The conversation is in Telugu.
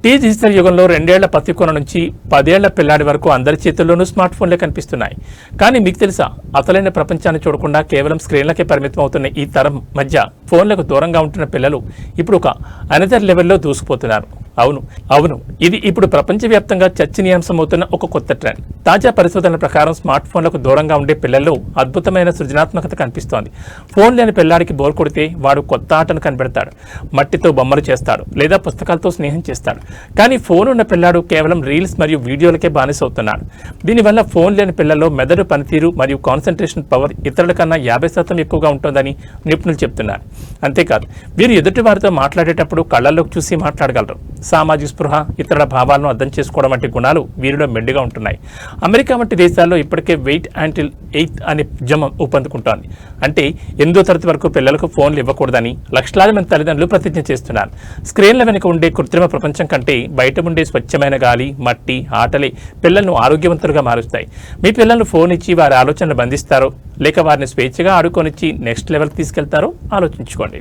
డిజిటల్ యుగంలో 2 ఏళ్ల పసికొన నుంచి 10 ఏళ్ల పిల్లాడి వరకు అందరి చేతుల్లోనూ స్మార్ట్ ఫోన్లే కనిపిస్తున్నాయి. కానీ మీకు తెలుసా, అసలైన ప్రపంచాన్ని చూడకుండా కేవలం స్క్రీన్లకే పరిమితం అవుతున్న ఈ తరం మధ్య ఫోన్లకు దూరంగా ఉంటున్న పిల్లలు ఇప్పుడు ఒక అనదర్ లెవెల్లో దూసుకుపోతున్నారు. అవును ఇది ఇప్పుడు ప్రపంచవ్యాప్తంగా చర్చనీయాంశమవుతున్న ఒక కొత్త ట్రెండ్. తాజా పరిశోధనల ప్రకారం స్మార్ట్ ఫోన్లకు దూరంగా ఉండే పిల్లల్లో అద్భుతమైన సృజనాత్మకత కనిపిస్తోంది. ఫోన్ లేని పిల్లాడికి బోర్ కొడితే వాడు కొత్త ఆటను కనిపెడతాడు, మట్టితో బొమ్మలు చేస్తాడు, లేదా పుస్తకాలతో స్నేహం చేస్తాడు. కానీ ఫోన్ ఉన్న పిల్లాడు కేవలం రీల్స్ మరియు వీడియోలకే బానిసవుతున్నాడు. దీనివల్ల ఫోన్ లేని పిల్లల్లో మెదడు పనితీరు మరియు కాన్సన్ట్రేషన్ పవర్ ఇతరుల కన్నా 50% ఎక్కువగా ఉంటుందని నిపుణులు చెప్తున్నారు. అంతేకాదు, వీరు ఎదుటి వారితో మాట్లాడేటప్పుడు కళ్ళల్లోకి చూసి మాట్లాడగలరు. సామాజిక స్పృహ, ఇతరుల భావాలను అర్థం చేసుకోవడం వంటి గుణాలు వీరిలో మెండుగా ఉంటున్నాయి. అమెరికా వంటి దేశాల్లో ఇప్పటికే వెయిట్ యాంటిల్ 8 అనే ఉద్యమం ఊపందుకుంటోంది. అంటే 8వ తరగతి వరకు పిల్లలకు ఫోన్లు ఇవ్వకూడదని లక్షలాది మంది తల్లిదండ్రులు ప్రతిజ్ఞ చేస్తున్నారు. స్క్రీన్ల వెనుక ఉండే కృత్రిమ ప్రపంచం కంటే బయట ఉండే స్వచ్ఛమైన గాలి, మట్టి, ఆటలే పిల్లలను ఆరోగ్యవంతులుగా మారుస్తాయి. మీ పిల్లలను ఫోన్ ఇచ్చి వారి ఆలోచనలు బంధిస్తారో, లేక వారిని స్వేచ్ఛగా ఆడుకొనిచ్చి నెక్స్ట్ లెవెల్కి తీసుకెళ్తారో ఆలోచించుకోండి.